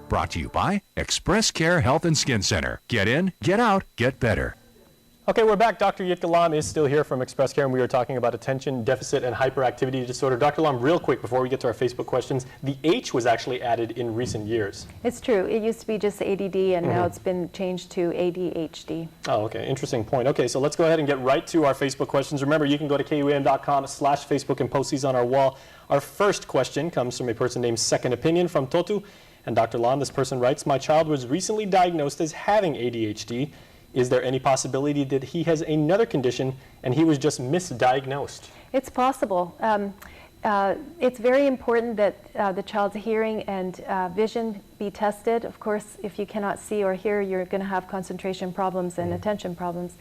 Brought to you by Express Care Health and Skin Center. Get in, get out, get better. Okay, we're back. Dr. Jitka Lom is still here from Express Care, and we are talking about attention deficit and hyperactivity disorder. Dr. Lom, real quick before we get to our Facebook questions, the H was actually added in recent years. It's true. It used to be just ADD, and now it's been changed to ADHD. Oh, okay. Interesting point. Okay, so let's go ahead and get right to our Facebook questions. Remember, you can go to KUAM.com/Facebook and post these on our wall. Our first question comes from a person named Second Opinion from Totu. And Dr. Lom, this person writes, my child was recently diagnosed as having ADHD. Is there any possibility that he has another condition and he was just misdiagnosed? It's possible. It's very important that the child's hearing and vision be tested. Of course, if you cannot see or hear, you're going to have concentration problems and attention problems.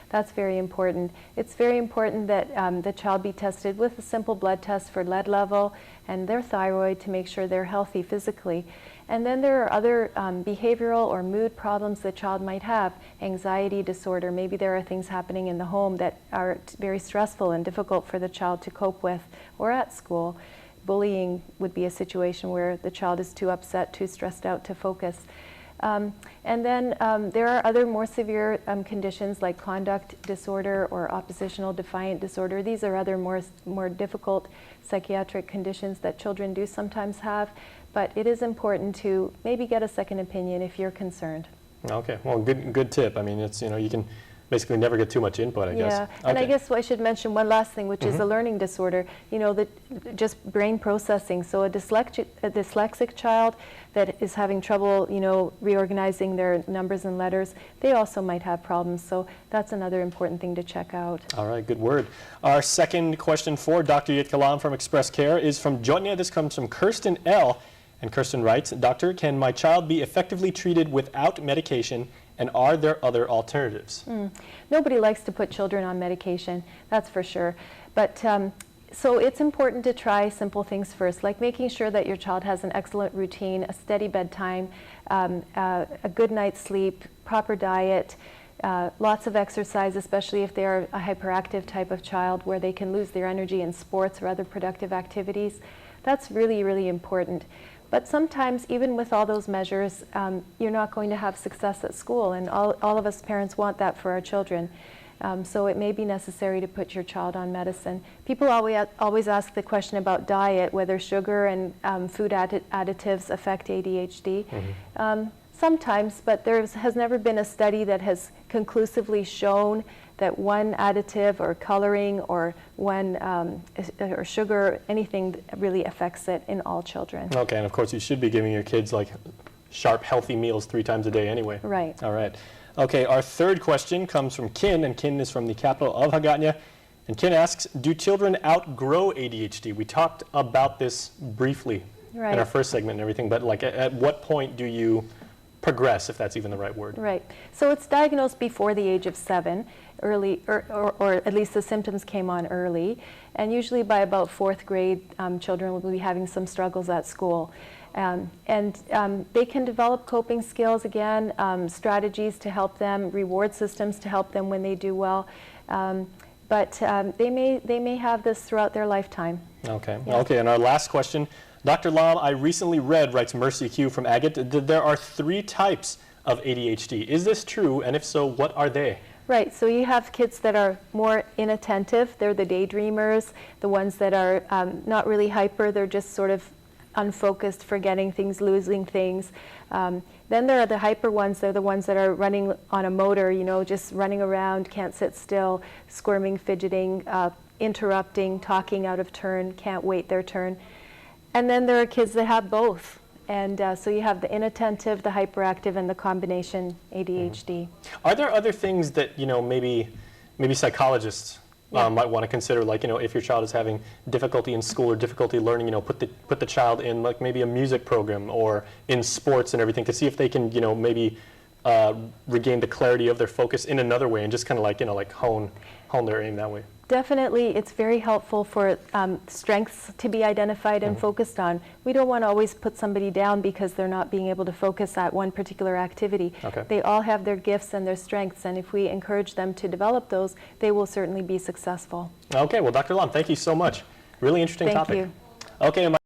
That's very important. It's very important that the child be tested with a simple blood test for lead level and their thyroid to make sure they're healthy physically. And then there are other behavioral or mood problems the child might have. Anxiety disorder, maybe there are things happening in the home that are very stressful and difficult for the child to cope with, or at school. Bullying would be a situation where the child is too upset, too stressed out to focus. And then there are other more severe conditions like conduct disorder or oppositional defiant disorder. These are other more difficult psychiatric conditions that children do sometimes have. But it is important to maybe get a second opinion if you're concerned. Okay, well, good tip. I mean, it's, you can basically never get too much input, I guess. Yeah, and I guess I should mention one last thing, which is a learning disorder. Just brain processing. So a dyslexic child that is having trouble, reorganizing their numbers and letters, they also might have problems. So that's another important thing to check out. All right, good word. Our second question for Dr. Jitka Lom from Express Care is from Jotnia. This comes from Kirsten L. And Kirsten writes, Doctor, can my child be effectively treated without medication, and are there other alternatives? Nobody likes to put children on medication, that's for sure. But so it's important to try simple things first, like making sure that your child has an excellent routine, a steady bedtime, a good night's sleep, proper diet, lots of exercise, especially if they are a hyperactive type of child where they can lose their energy in sports or other productive activities. That's really, really important. But sometimes, even with all those measures, you're not going to have success at school, and all of us parents want that for our children. So it may be necessary to put your child on medicine. People always ask the question about diet, whether sugar and food additives affect ADHD. Sometimes, but there has never been a study that has conclusively shown that one additive or coloring or one or sugar, anything really affects it in all children. Okay, and of course you should be giving your kids like sharp, healthy meals 3 times a day anyway. Right. All right. Okay, our third question comes from Kin, and Kin is from the capital of Hagatna. And Kin asks, do children outgrow ADHD? We talked about this briefly in our first segment and everything, but like at what point do you progress, if that's even the right word? Right. So it's diagnosed before the age of 7, early, or at least the symptoms came on early. And usually by about 4th grade, children will be having some struggles at school. They can develop coping skills again, strategies to help them, reward systems to help them when they do well. But they may have this throughout their lifetime. Okay. Yeah. Okay, and our last question. Dr. Lom, I recently read, writes Mercy Q from Agate, that there are 3 types of ADHD. Is this true? And if so, what are they? Right, so you have kids that are more inattentive. They're the daydreamers, the ones that are not really hyper. They're just sort of unfocused, forgetting things, losing things. Then there are the hyper ones. They're the ones that are running on a motor, just running around, can't sit still, squirming, fidgeting, interrupting, talking out of turn, can't wait their turn. And then there are kids that have both. And so you have the inattentive, the hyperactive, and the combination ADHD. Are there other things that, maybe psychologists might want to consider, like, if your child is having difficulty in school or difficulty learning, put the child in like maybe a music program or in sports and everything to see if they can, maybe regain the clarity of their focus in another way and just kind of like, hone their aim that way? Definitely, it's very helpful for strengths to be identified and focused on. We don't want to always put somebody down because they're not being able to focus at one particular activity. Okay. They all have their gifts and their strengths, and if we encourage them to develop those, they will certainly be successful. Okay, well, Dr. Lom, thank you so much. Really interesting topic. Thank you. Okay.